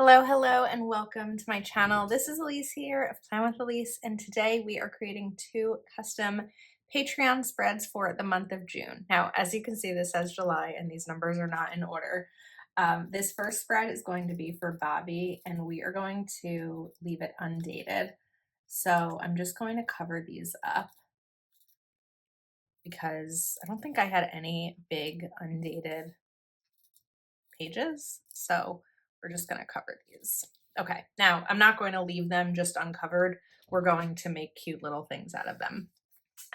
Hello, hello, and welcome to my channel. This is Elise here of Plan with Elise, and today we are creating two custom Patreon spreads for the month of June. Now, as you can see, this says July, and these numbers are not in order. This first spread is going to be for Bobbie, and we are going to leave it undated. So I'm just going to cover these up because I don't think I had any big undated pages. So we're just going to cover these. Okay, now I'm not going to leave them just uncovered. We're going to make cute little things out of them.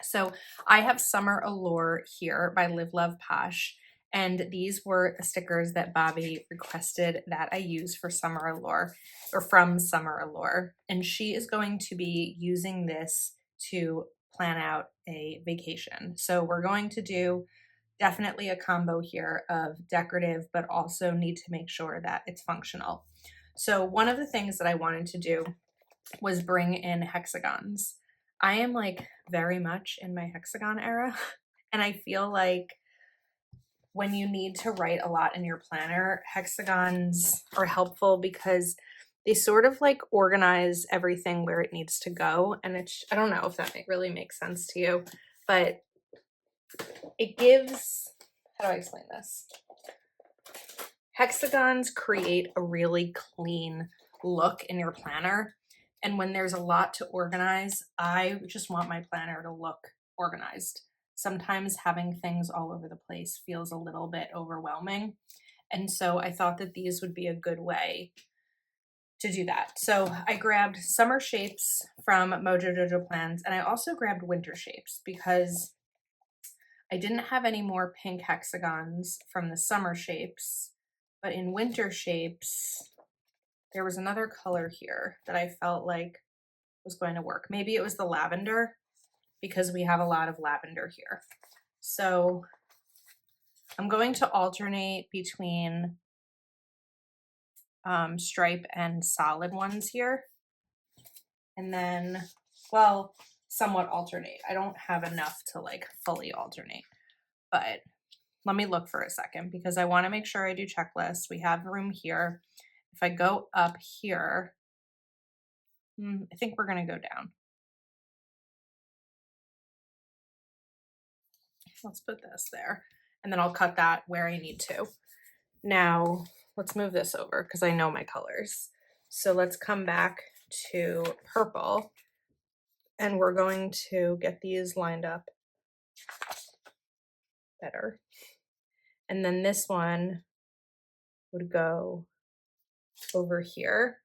So I have Summer Allure here by Live Love Posh, and these were the stickers that Bobbie requested that I use for Summer Allure, or from Summer Allure. And she is going to be using this to plan out a vacation. So we're going to do definitely a combo here of decorative, but also need to make sure that it's functional. So one of the things that I wanted to do was bring in hexagons. I am like very much in my hexagon era, and I feel like when you need to write a lot in your planner, hexagons are helpful because they sort of like organize everything where it needs to go. And it's, I don't know if that really makes sense to you, but it gives, how do I explain this? Hexagons create a really clean look in your planner. And when there's a lot to organize, I just want my planner to look organized. Sometimes having things all over the place feels a little bit overwhelming. And so I thought that these would be a good way to do that. So I grabbed summer shapes from Mojo Jojo Plans, and I also grabbed winter shapes because I didn't have any more pink hexagons from the summer shapes, but in winter shapes, there was another color here that I felt like was going to work. Maybe it was the lavender because we have a lot of lavender here. So I'm going to alternate between stripe and solid ones here. And then, well, somewhat alternate. I don't have enough to like fully alternate, but let me look for a second because I want to make sure I do checklists. We have room here. If I go up here, I think we're going to go down. Let's put this there, and then I'll cut that where I need to. Now, let's move this over because I know my colors. So let's come back to purple, and we're going to get these lined up better. And then this one would go over here.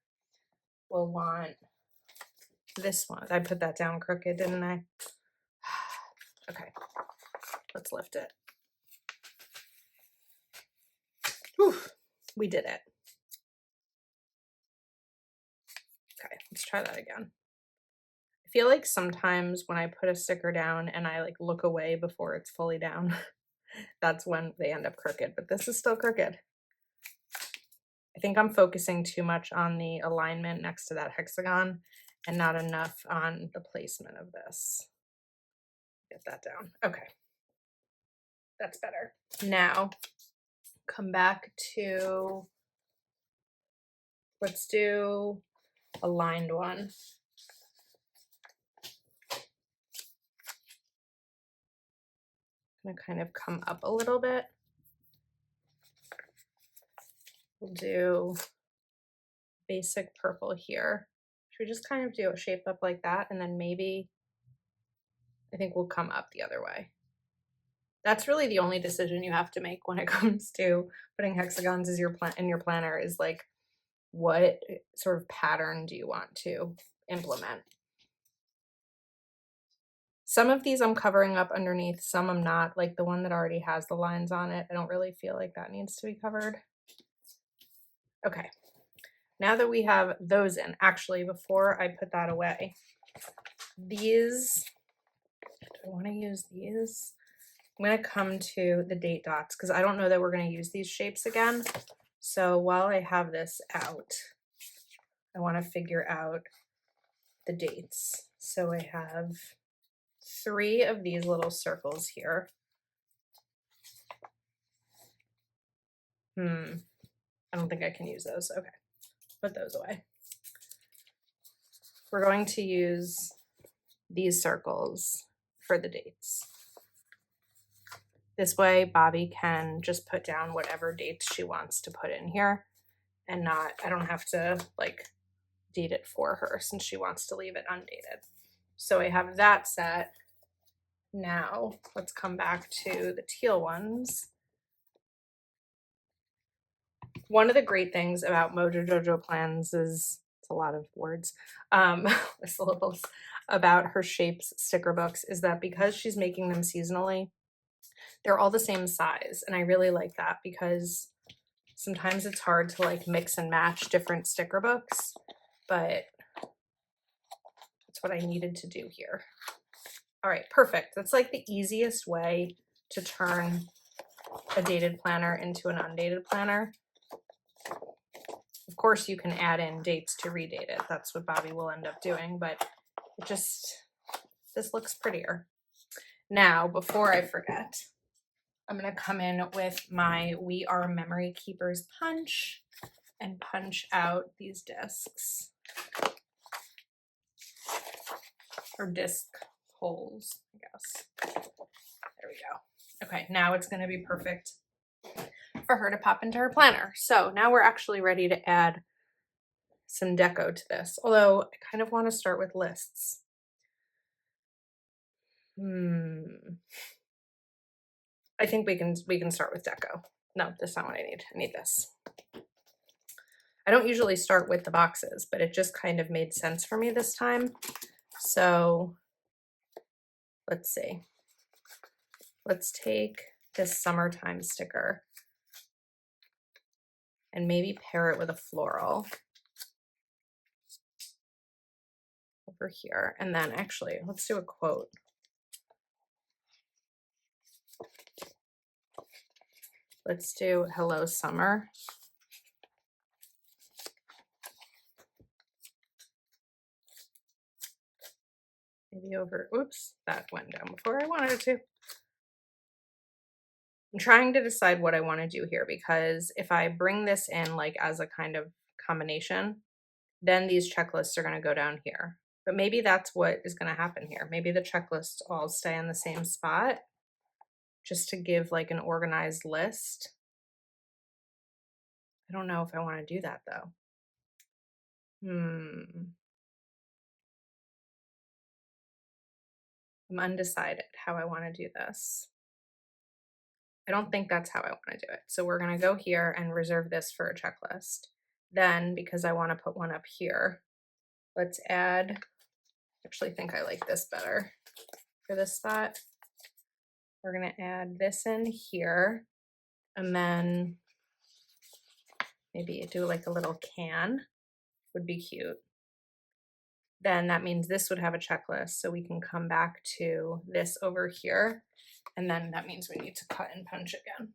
We'll want this one. I put that down crooked, didn't I? Okay, let's lift it. Whew, we did it. Okay, let's try that again. I feel like sometimes when I put a sticker down and I like look away before it's fully down, that's when they end up crooked, but this is still crooked. I think I'm focusing too much on the alignment next to that hexagon and not enough on the placement of this. Get that down. Okay. That's better. Now, come back to, let's do a lined one. I'm gonna kind of come up a little bit. We'll do basic purple here. Should we just kind of do a shape up like that, and then maybe I think we'll come up the other way. That's really the only decision you have to make when it comes to putting hexagons as in your planner is like, what sort of pattern do you want to implement? Some of these I'm covering up underneath, some I'm not, like the one that already has the lines on it. I don't really feel like that needs to be covered. Okay, now that we have those in, actually, before I put that away, these, do I want to use these? I'm going to come to the date dots because I don't know that we're going to use these shapes again. So while I have this out, I want to figure out the dates. So I have 3 of these little circles here. I don't think I can use those. Okay. put those away. We're going to use these circles for the dates. This way Bobbie can just put down whatever dates she wants to put in here and I don't have to like date it for her since she wants to leave it undated. So I have that set. Now let's come back to the teal ones. One of the great things about Mojo Jojo plans is, it's a lot of words, syllables, about her shapes sticker books is that because she's making them seasonally, they're all the same size. And I really like that because sometimes it's hard to like mix and match different sticker books, but that's what I needed to do here. All right, perfect. That's like the easiest way to turn a dated planner into an undated planner. Of course, you can add in dates to redate it. That's what Bobbie will end up doing, but it just, this looks prettier. Now, before I forget, I'm gonna come in with my We Are Memory Keepers punch and punch out these discs. Or disc holes, I guess. There we go. Okay, now it's gonna be perfect for her to pop into her planner. So now we're actually ready to add some deco to this, although I kind of want to start with lists. I think we can start with deco. No, that's not what I need. I need this. I don't usually start with the boxes, but it just kind of made sense for me this time. So let's see. Let's take this summertime sticker and maybe pair it with a floral over here. And then actually, let's do a quote. Let's do Hello Summer. Maybe over, oops, that went down before I wanted it to. I'm trying to decide what I want to do here because if I bring this in like as a kind of combination, then these checklists are going to go down here. But maybe that's what is going to happen here. Maybe the checklists all stay in the same spot just to give like an organized list. I don't know if I want to do that though. I'm undecided how I want to do this. I don't think that's how I want to do it. So we're going to go here and reserve this for a checklist. Then, because I want to put one up here, let's add, I actually think I like this better for this spot. We're going to add this in here and then maybe do like a little can would be cute. Then that means this would have a checklist. So we can come back to this over here. And then that means we need to cut and punch again.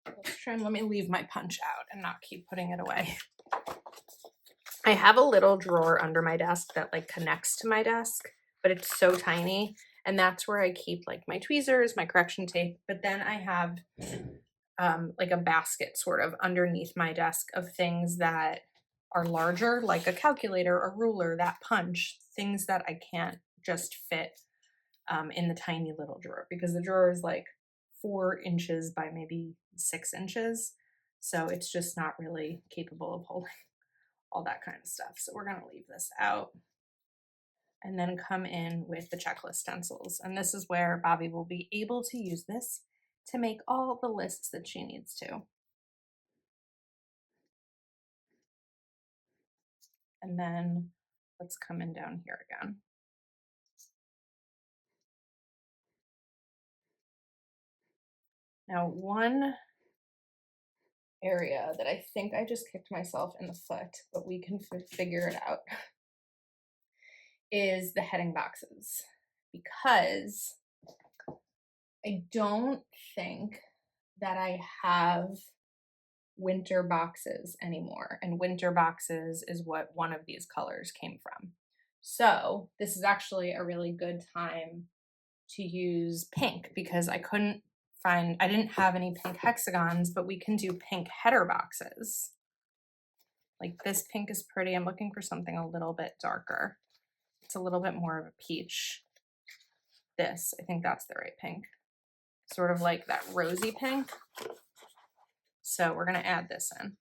Let's try and let me leave my punch out and not keep putting it away. I have a little drawer under my desk that like connects to my desk, but it's so tiny. And that's where I keep like my tweezers, my correction tape. But then I have like a basket sort of underneath my desk of things that are larger, like a calculator, a ruler, that punch, things that I can't just fit in the tiny little drawer because the drawer is like 4 inches by maybe 6 inches. So it's just not really capable of holding all that kind of stuff. So we're going to leave this out and then come in with the checklist stencils. And this is where Bobbie will be able to use this to make all the lists that she needs to. And then let's come in down here again. Now, one area that I think I just kicked myself in the foot, but we can figure it out, is the heading boxes, because I don't think that I have winter boxes anymore, and winter boxes is what one of these colors came from. So this is actually a really good time to use pink because I didn't have any pink hexagons, but we can do pink header boxes. Like this pink is pretty. I'm looking for something a little bit darker. It's a little bit more of a peach. This, I think that's the right pink. Sort of like that rosy pink. So we're gonna add this in.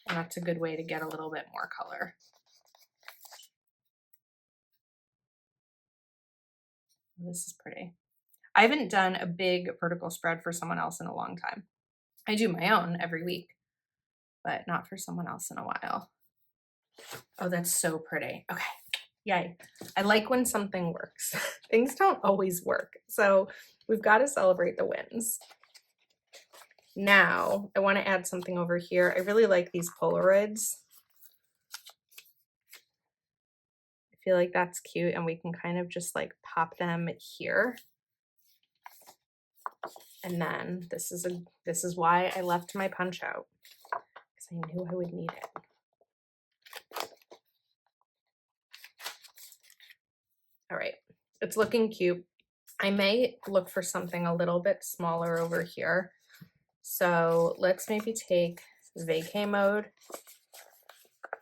And that's a good way to get a little bit more color. This is pretty. I haven't done a big vertical spread for someone else in a long time. I do my own every week, but not for someone else in a while. Oh, that's so pretty. Okay, yay. I like when something works. Things don't always work, so we've got to celebrate the wins. Now, I want to add something over here. I really like these Polaroids. I feel like that's cute, and we can kind of just like pop them here. And then this is why I left my punch out, because I knew I would need it. All right, it's looking cute. I may look for something a little bit smaller over here. So let's maybe take vacay mode.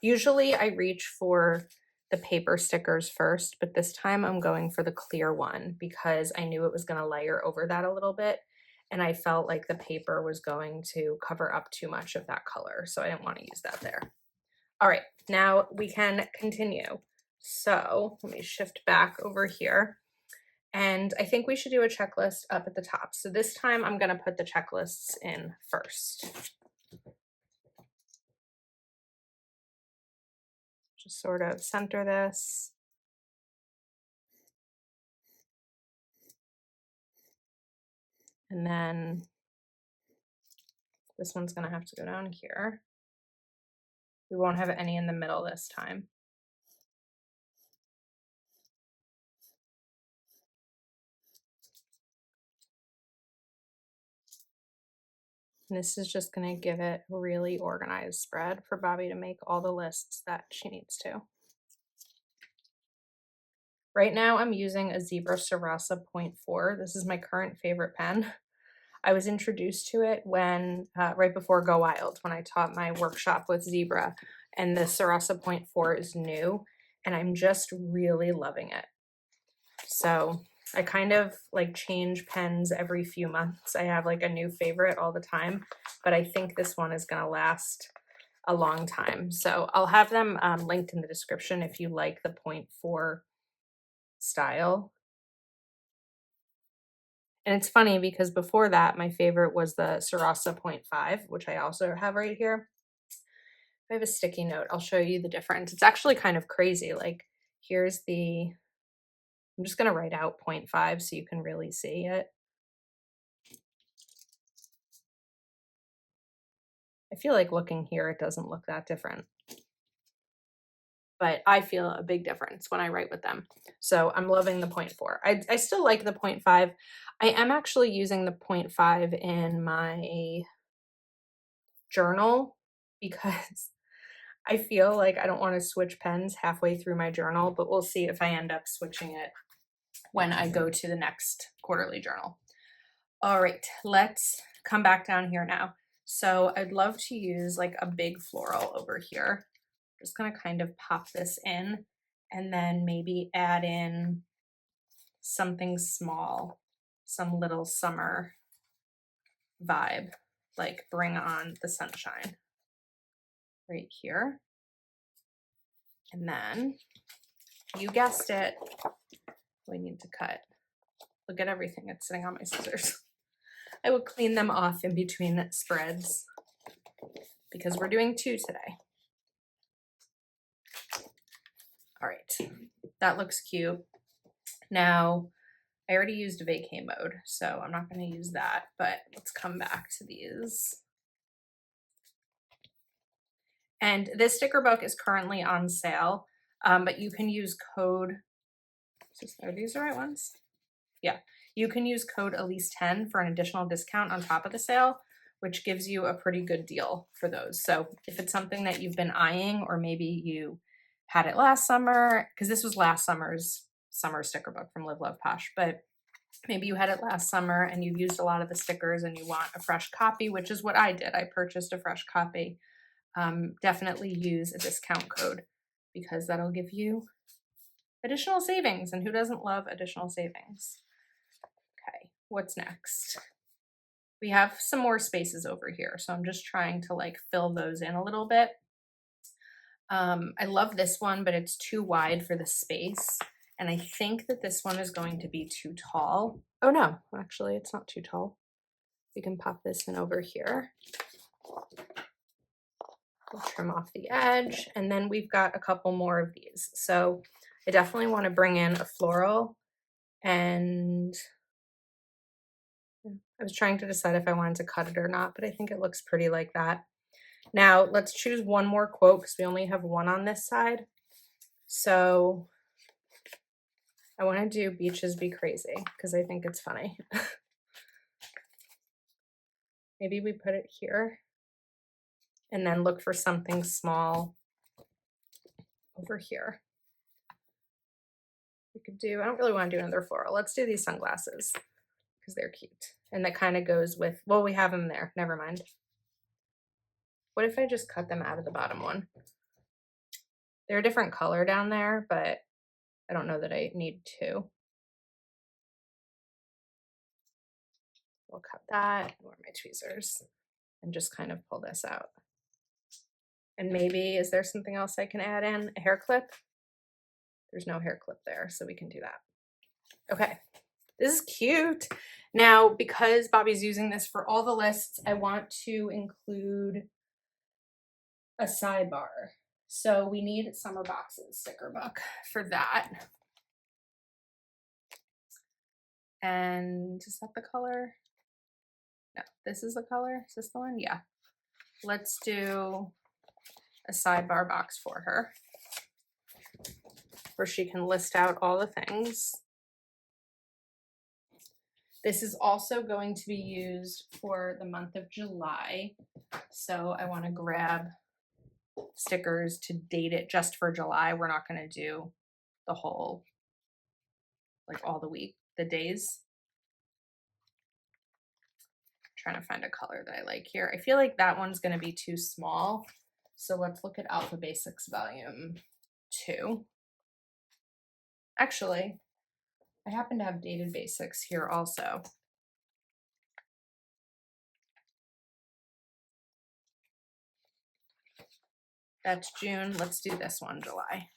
Usually I reach for the paper stickers first, but this time I'm going for the clear one because I knew it was going to layer over that a little bit. And I felt like the paper was going to cover up too much of that color. So I didn't want to use that there. All right, now we can continue. So let me shift back over here. And I think we should do a checklist up at the top. So this time I'm going to put the checklists in first. Just sort of center this. And then this one's going to have to go down here. We won't have any in the middle this time. And this is just going to give it a really organized spread for Bobbie to make all the lists that she needs to. Right now I'm using a Zebra Sarasa 0.4. This is my current favorite pen. I was introduced to it when, right before Go Wild, when I taught my workshop with Zebra, and the Sarasa 0.4 is new, and I'm just really loving it. So I kind of like change pens every few months. I have like a new favorite all the time, but I think this one is going to last a long time. So I'll have them linked in the description if you like the 0.4 style. And it's funny because before that, my favorite was the Sarasa 0.5, which I also have right here. I have a sticky note. I'll show you the difference. It's actually kind of crazy. Like here's the, I'm just going to write out 0.5 so you can really see it. I feel like looking here, it doesn't look that different. But I feel a big difference when I write with them. So I'm loving the 0.4. I still like the 0.5. I am actually using the 0.5 in my journal because I feel like I don't want to switch pens halfway through my journal, but we'll see if I end up switching it when I go to the next quarterly journal. All right, let's come back down here now. So I'd love to use like a big floral over here. Just gonna kind of pop this in and then maybe add in something small, some little summer vibe, like bring on the sunshine right here. And then you guessed it, we need to cut. Look at everything that's sitting on my scissors. I will clean them off in between spreads because we're doing 2 today. All right, that looks cute. Now, I already used vacay mode, so I'm not going to use that, but let's come back to these. And this sticker book is currently on sale, but you can use code, are these the right ones? Yeah, you can use code Elise10 for an additional discount on top of the sale, which gives you a pretty good deal for those. So if it's something that you've been eyeing, or maybe you had it last summer, because this was last summer's summer sticker book from Live Love Posh, but maybe you had it last summer and you've used a lot of the stickers and you want a fresh copy, which is what I did. I purchased a fresh copy. definitely use a discount code because that'll give you additional savings. And who doesn't love additional savings? Okay, what's next? We have some more spaces over here, so I'm just trying to like fill those in a little bit. I love this one, but it's too wide for the space. And I think that this one is going to be too tall. Oh no, actually it's not too tall. We can pop this in over here. We'll trim off the edge, and then we've got a couple more of these. So I definitely want to bring in a floral, and I was trying to decide if I wanted to cut it or not, but I think it looks pretty like that. Now let's choose one more quote because we only have one on this side. So I want to do Beaches Be Crazy because I think it's funny. Maybe we put it here and then look for something small over here. We could do, I don't really want to do another floral. Let's do these sunglasses because they're cute. And that kind of goes with, well, we have them there. Never mind. What if I just cut them out of the bottom one? They're a different color down there, but I don't know that I need to. We'll cut that. Where are my tweezers? And just kind of pull this out. And maybe, is there something else I can add in? A hair clip? There's no hair clip there, so we can do that. Okay, this is cute. Now, because Bobbie's using this for all the lists, I want to include a sidebar. So we need Summer Boxes sticker book for that. And is that the color? No, this is the color. Is this the one? Yeah. Let's do a sidebar box for her where she can list out all the things. This is also going to be used for the month of July. So I want to grab stickers to date it just for July. We're not going to do the whole, like all the days. I'm trying to find a color that I like here. I feel like that one's going to be too small. So let's look at Alpha Basics Volume 2. Actually, I happen to have Dated Basics here also. That's June. Let's do this one, July.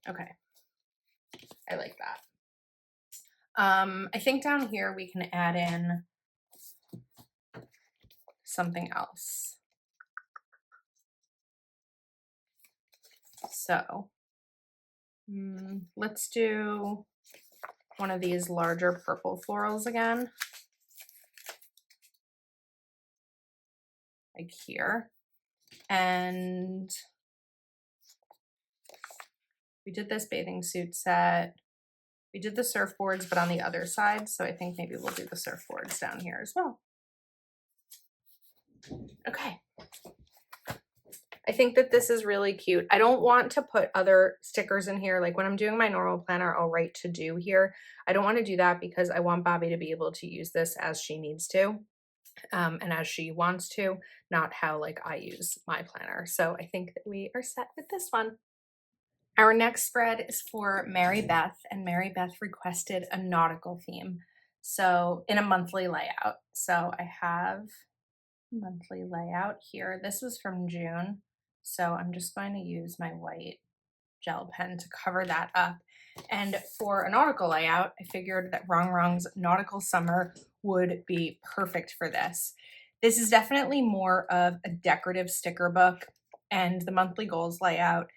Okay, I like that. I think down here we can add in something else. So let's do one of these larger purple florals again, like here. And we did this bathing suit set. We did the surfboards, but on the other side. So I think maybe we'll do the surfboards down here as well. Okay. I think that this is really cute. I don't want to put other stickers in here. Like when I'm doing my normal planner, I'll write to do here. I don't want to do that because I want Bobbie to be able to use this as she needs to. And as she wants to, not how like I use my planner. So I think that we are set with this one. Our next spread is for Maribeth, and Maribeth requested a nautical theme. So in a monthly layout. So I have a monthly layout here. This was from June. So I'm just going to use my white gel pen to cover that up. And for a nautical layout, I figured that Wrong Wrong's Nautical Summer would be perfect for this. This is definitely more of a decorative sticker book, and the monthly goals layout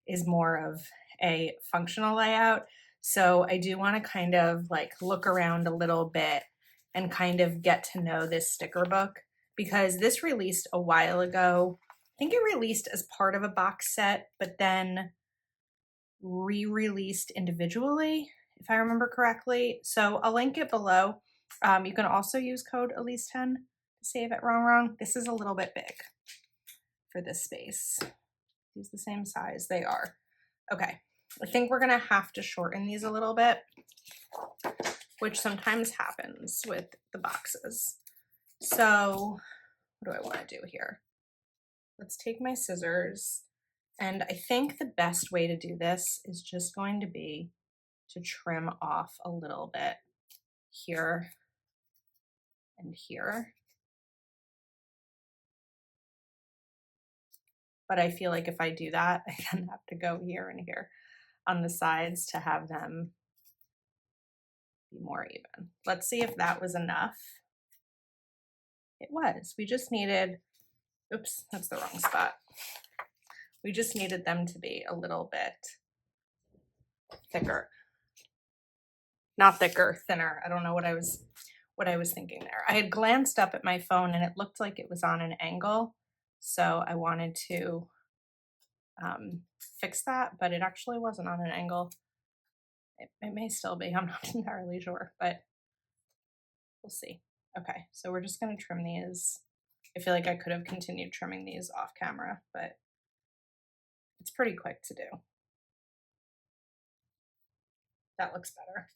is more of a functional layout. So I do want to kind of like look around a little bit and kind of get to know this sticker book because this released a while ago. I think it released as part of a box set, but then re-released individually, if I remember correctly. So I'll link it below. You can also use code Elise10 to save at Wrong Wrong. This is a little bit big for this space. Use the same size they are. Okay, I think we're gonna have to shorten these a little bit, which sometimes happens with the boxes. So what do I want to do here? Let's take my scissors, and I think the best way to do this is just going to be to trim off a little bit here and here. But I feel like if I do that, I then have to go here and here on the sides to have them be more even. Let's see if that was enough. It was. We just needed, oops, that's the wrong spot. We just needed them to be a little bit thicker. Not thicker, thinner. I don't know what I was thinking there. I had glanced up at my phone and it looked like it was on an angle. So I wanted to fix that, but it actually wasn't on an angle. It may still be, I'm not entirely sure, but we'll see. Okay, so we're just gonna trim these. I feel like I could have continued trimming these off camera, but it's pretty quick to do. That looks better.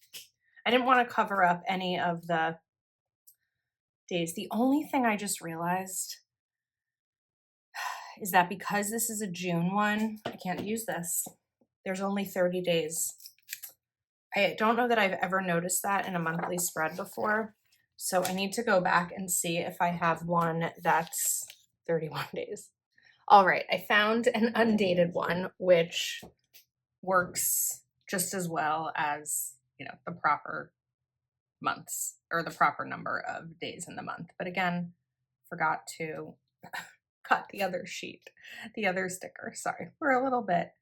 I didn't want to cover up any of the days. The only thing I just realized is that because this is a June one, I can't use this. There's only 30 days. I don't know that I've ever noticed that in a monthly spread before. So I need to go back and see if I have one that's 31 days. All right, I found an undated one, which works just as well as, you know, the proper months or the proper number of days in the month. But again, forgot to cut the other sheet, the other sticker. Sorry, we're a little bit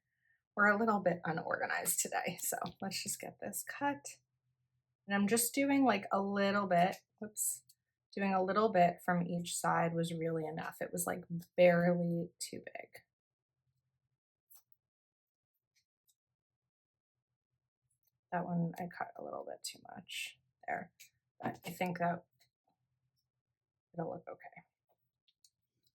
unorganized today. So let's just get this cut. And I'm just doing like a little bit, whoops, doing a little bit from each side was really enough. It was like barely too big. That one I cut a little bit too much there, but I think that it'll look okay.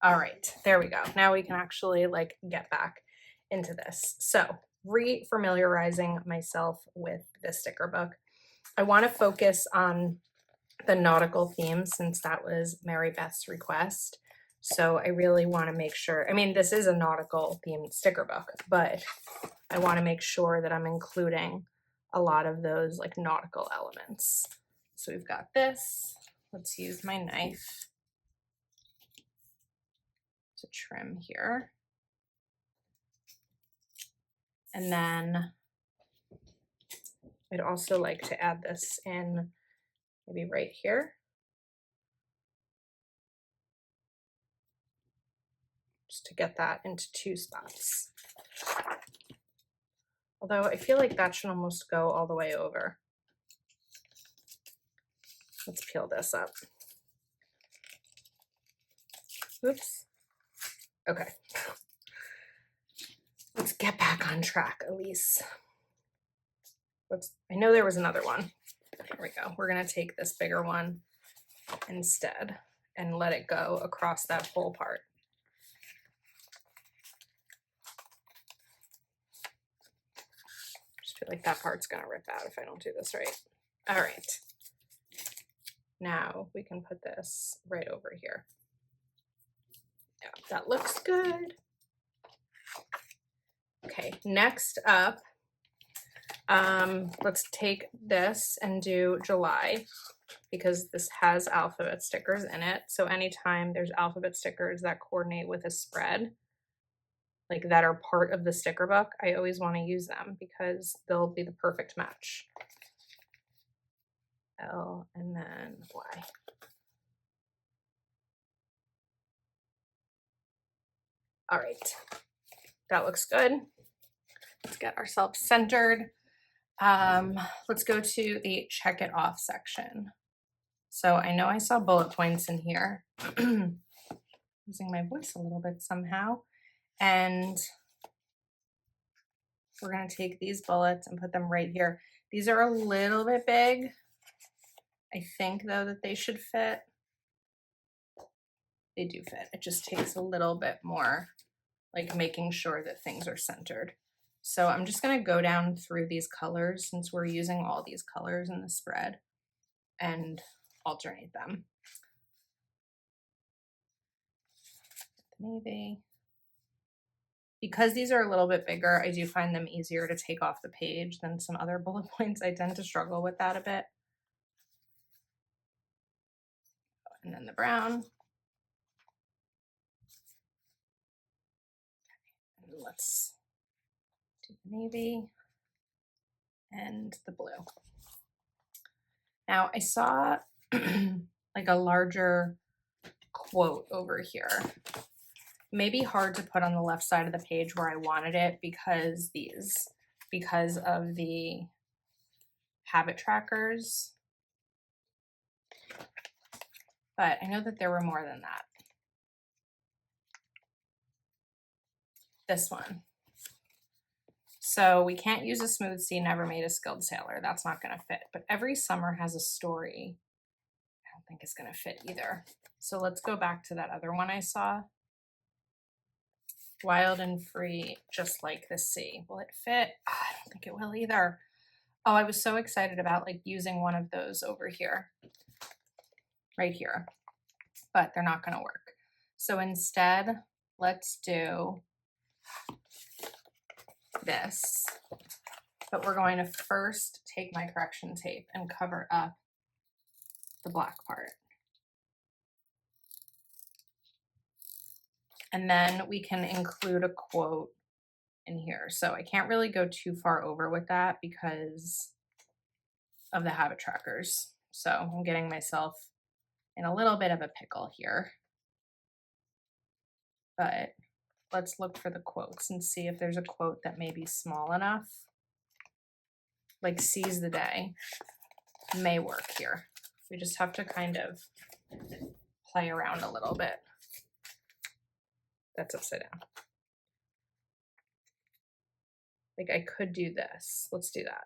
All right, there we go. Now we can actually like get back into this. So re-familiarizing myself with this sticker book. I want to focus on the nautical theme since that was Maribeth's request. So I really want to make sure, I mean, this is a nautical themed sticker book, but I want to make sure that I'm including a lot of those like nautical elements. So we've got this. Let's use my knife to trim here. And then I'd also like to add this in maybe right here. Just to get that into two spots. Although I feel like that should almost go all the way over. Let's peel this up. Oops. Okay. Let's get back on track, Elise. I know there was another one. Here we go. We're gonna take this bigger one instead and let it go across that whole part. Just feel like that part's gonna rip out if I don't do this right. All right. Now we can put this right over here. Yeah, that looks good. Okay, next up, let's take this and do July because this has alphabet stickers in it. So anytime there's alphabet stickers that coordinate with a spread, like that are part of the sticker book, I always want to use them because they'll be the perfect match. L and then Y. All right, that looks good. Let's get ourselves centered. Let's go to the check it off section. So I know I saw bullet points in here. Using my voice a little bit somehow. And we're going to take these bullets and put them right here. These are a little bit big. I think though that they should fit. They do fit. It just takes a little bit more like making sure that things are centered. So I'm just going to go down through these colors since we're using all these colors in the spread and alternate them. Navy. Because these are a little bit bigger, I do find them easier to take off the page than some other bullet points. I tend to struggle with that a bit. And then the brown. And let's do the navy and the blue. Now I saw like a larger quote over here. Maybe hard to put on the left side of the page where I wanted it because of the habit trackers. But I know that there were more than that. This one. So we can't use a smooth sea, never made a skilled sailor. That's not going to fit. But every summer has a story. I don't think it's going to fit either. So let's go back to that other one I saw. Wild and free, just like the sea. Will it fit? I don't think it will either. Oh, I was so excited about like using one of those over here, right here, but they're not going to work. So instead, let's do this, but we're going to first take my correction tape and cover up the black part. And then we can include a quote in here. So I can't really go too far over with that because of the habit trackers. So I'm getting myself in a little bit of a pickle here. But let's look for the quotes and see if there's a quote that may be small enough. Like seize the day may work here. We just have to kind of play around a little bit. That's upside down. Like I could do this. Let's do that.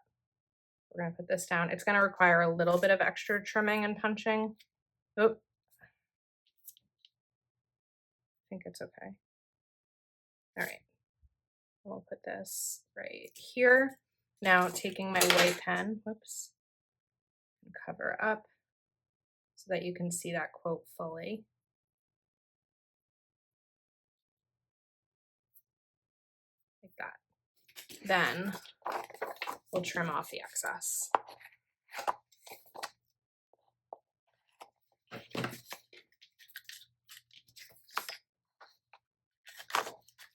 We're gonna put this down. It's gonna require a little bit of extra trimming and punching. Oh, I think it's okay. All right, we'll put this right here. Now taking my white pen, whoops, and cover up so that you can see that quote fully. Like that. Then we'll trim off the excess.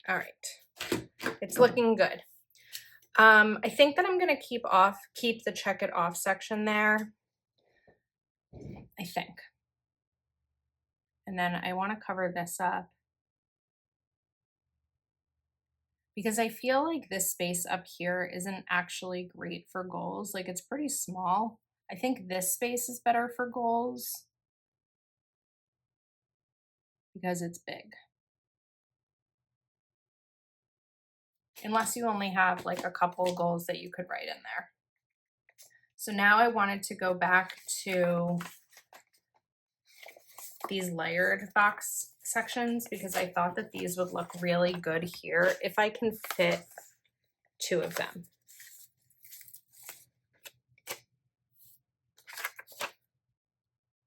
All right, it's looking good. I think that I'm gonna keep the check it off section there. I think. And then I want to cover this up because I feel like this space up here isn't actually great for goals. Like it's pretty small. I think this space is better for goals because it's big. Unless you only have like a couple goals that you could write in there. So now I wanted to go back to these layered box sections because I thought that these would look really good here if I can fit 2 of them.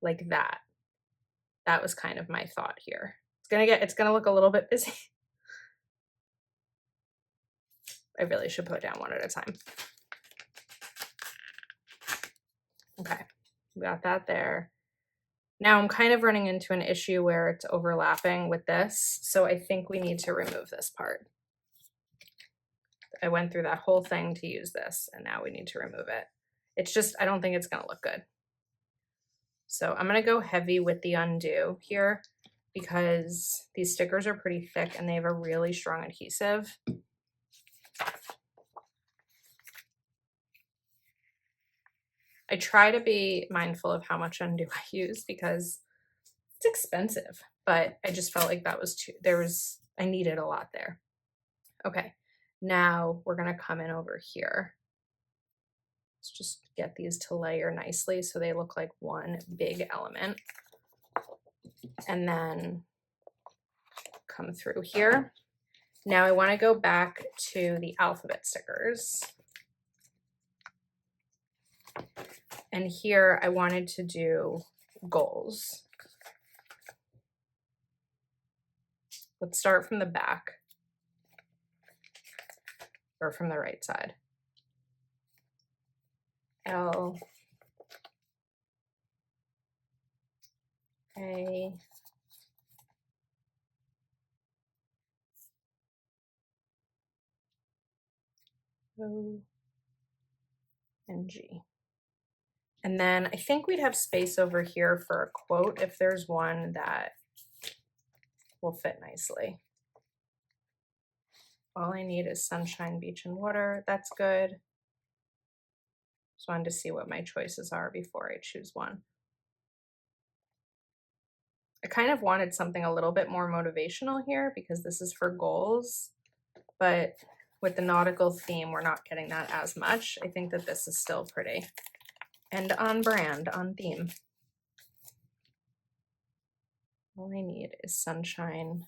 Like that. That was kind of my thought here. It's gonna look a little bit busy. I really should put down one at a time. Okay, we got that there. Now I'm kind of running into an issue where it's overlapping with this, so I think we need to remove this part. I went through that whole thing to use this, and now we need to remove it. It's just, I don't think it's gonna look good. So I'm gonna go heavy with the undo here because these stickers are pretty thick and they have a really strong adhesive. I try to be mindful of how much undo I use because it's expensive, but I just felt like that was I needed a lot there. Okay, now we're gonna come in over here. Let's just get these to layer nicely so they look like one big element. And then come through here Now I want to go back to the alphabet stickers. And here I wanted to do goals. Let's start from the back or from the right side. L A O and G. And then I think we'd have space over here for a quote if there's one that will fit nicely. All I need is sunshine, beach, and water. That's good. Just wanted to see what my choices are before I choose one. I kind of wanted something a little bit more motivational here because this is for goals, but with the nautical theme, we're not getting that as much. I think that this is still pretty and on brand, on theme. All I need is sunshine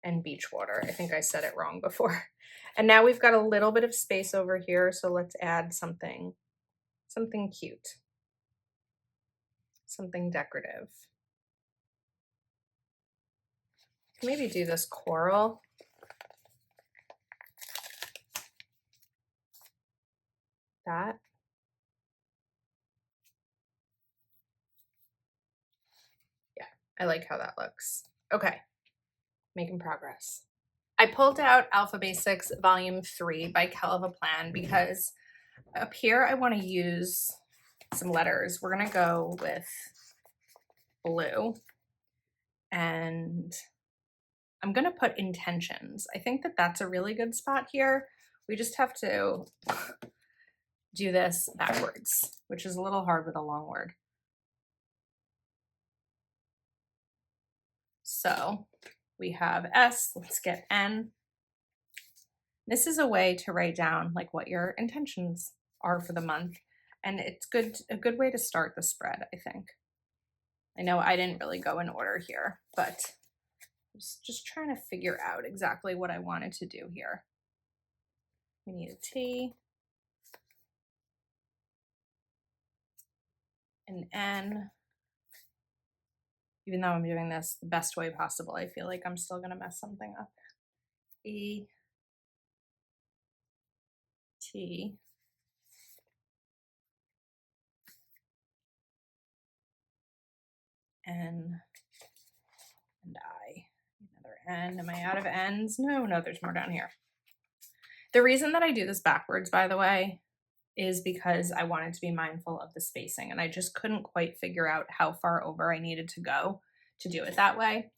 and beach water. I think I said it wrong before. And now we've got a little bit of space over here, so let's add something cute, something decorative. Maybe do this coral. That. Yeah, I like how that looks. Okay, making progress. I pulled out Alpha Basics Volume 3 by Kel of a Plan because up here I want to use some letters. We're going to go with blue, and I'm going to put intentions. I think that that's a really good spot here. We just have to do this backwards, which is a little hard with a long word. So we have S, let's get N. This is a way to write down like what your intentions are for the month. And it's a good way to start the spread, I think. I know I didn't really go in order here, but I was just trying to figure out exactly what I wanted to do here. We need a T, an N. Even though I'm doing this the best way possible, I feel like I'm still gonna mess something up. E, T, N, and I. Another N. Am I out of N's? No, there's more down here. The reason that I do this backwards, by the way, is because I wanted to be mindful of the spacing, and I just couldn't quite figure out how far over I needed to go to do it that way.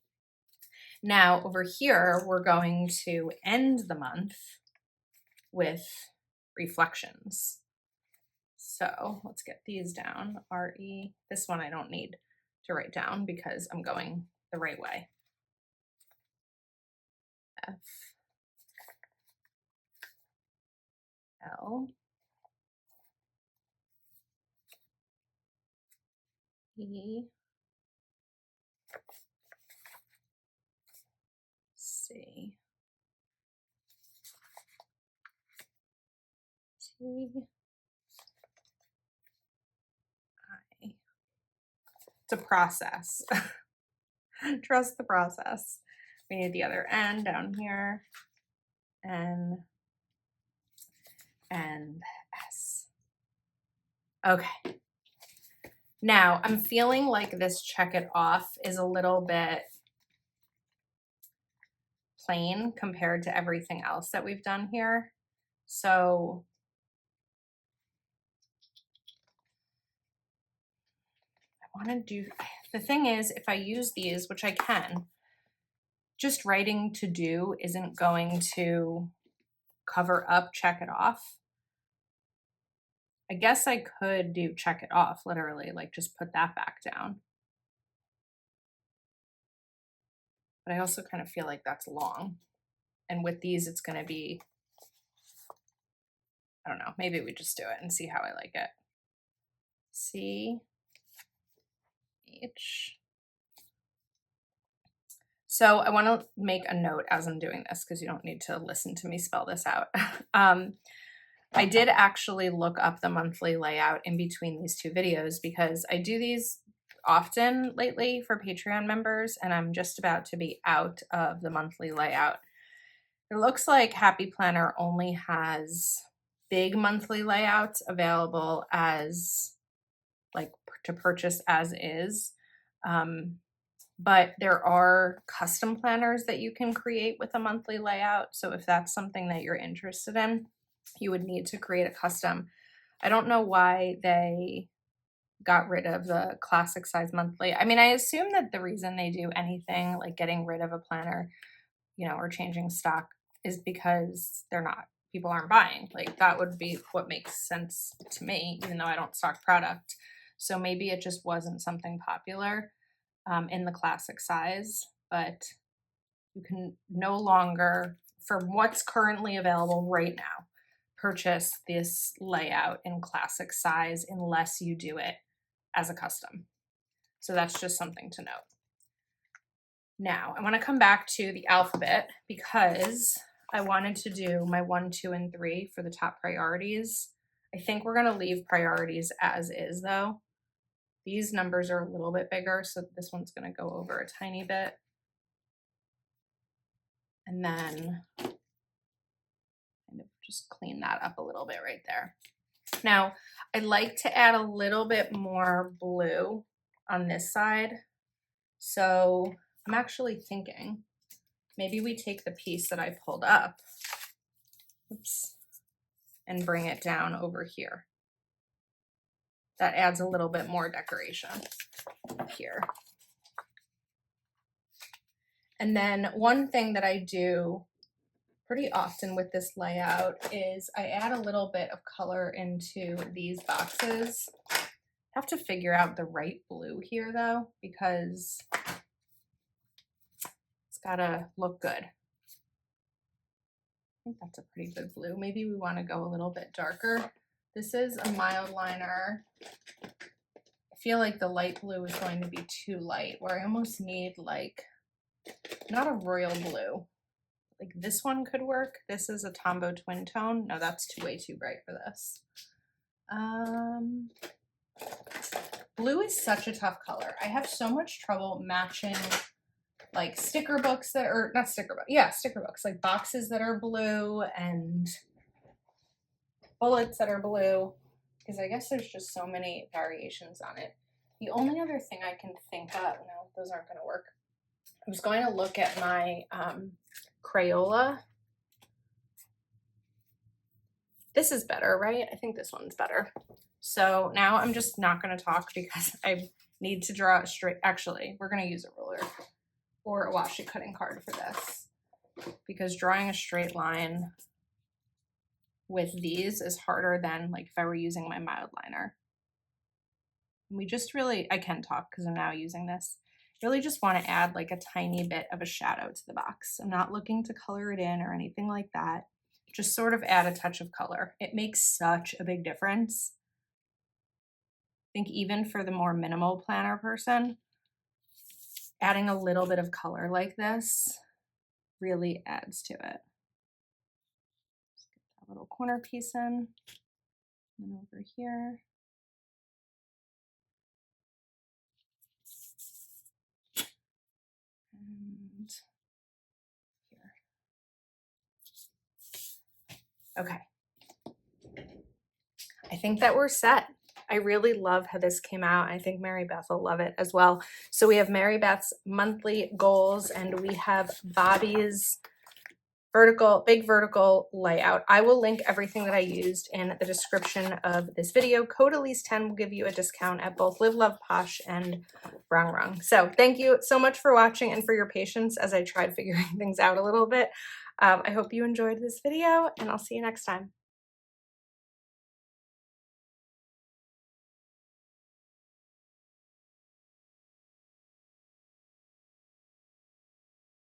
Now, over here, we're going to end the month with reflections. So let's get these down. R-E. This one I don't need to write down because I'm going the right way. F, L, E, C, T, I. It's a process. Trust the process. We need the other N down here. N and S. Okay. Now I'm feeling like this check it off is a little bit plain compared to everything else that we've done here. So I want to do, the thing is, if I use these, which I can, just writing to do isn't going to cover up check it off. I guess I could do check it off, literally, like just put that back down. But I also kind of feel like that's long. And with these, it's going to be, I don't know, maybe we just do it and see how I like it. C, H. So I want to make a note as I'm doing this because you don't need to listen to me spell this out. I did actually look up the monthly layout in between these two videos because I do these often lately for Patreon members, and I'm just about to be out of the monthly layout. It looks like Happy Planner only has big monthly layouts available as like to purchase as is. But there are custom planners that you can create with a monthly layout. So if that's something that you're interested in, you would need to create a custom. I don't know why they got rid of the classic size monthly. I mean, I assume that the reason they do anything like getting rid of a planner, you know, or changing stock is because people aren't buying. Like that would be what makes sense to me, even though I don't stock product. So maybe it just wasn't something popular in the classic size, but you can no longer, for what's currently available right now, purchase this layout in classic size unless you do it as a custom. So that's just something to note. Now, I want to come back to the alphabet because I wanted to do my 1, 2, and 3 for the top priorities. I think we're going to leave priorities as is though. These numbers are a little bit bigger, so this one's going to go over a tiny bit. And then kind of just clean that up a little bit right there. Now, I'd like to add a little bit more blue on this side. So I'm actually thinking maybe we take the piece that I pulled up, oops, and bring it down over here. That adds a little bit more decoration here. And then one thing that I do pretty often with this layout is I add a little bit of color into these boxes. I have to figure out the right blue here though, because it's gotta look good. I think that's a pretty good blue. Maybe we want to go a little bit darker. This is a mild liner. I feel like the light blue is going to be too light, where I almost need like, not a royal blue. Like this one could work. This is a Tombow twin tone. No, that's way too bright for this. Blue is such a tough color. I have so much trouble matching like sticker books that are, not sticker books, yeah, sticker books, like boxes that are blue and bullets that are blue, because I guess there's just so many variations on it. The only other thing I can think of, no, those aren't going to work. I was going to look at my Crayola. This is better, right? I think this one's better. So now I'm just not going to talk because I need to draw a straight, actually, we're going to use a ruler or a washi cutting card for this, because drawing a straight line with these is harder than like if I were using my mild liner. We just really, I can talk because I'm now using this. Really just want to add like a tiny bit of a shadow to the box. I'm not looking to color it in or anything like that. Just sort of add a touch of color. It makes such a big difference. I think even for the more minimal planner person, adding a little bit of color like this really adds to it. Just get that little corner piece in, and over here. And here. Okay. I think that we're set. I really love how this came out. I think Maribeth will love it as well. So we have Maribeth's monthly goals and we have Bobbie's big vertical layout. I will link everything that I used in the description of this video. Code Elise10 will give you a discount at both Live Love Posh and Rung Rung. So thank you so much for watching and for your patience as I tried figuring things out a little bit. I hope you enjoyed this video and I'll see you next time.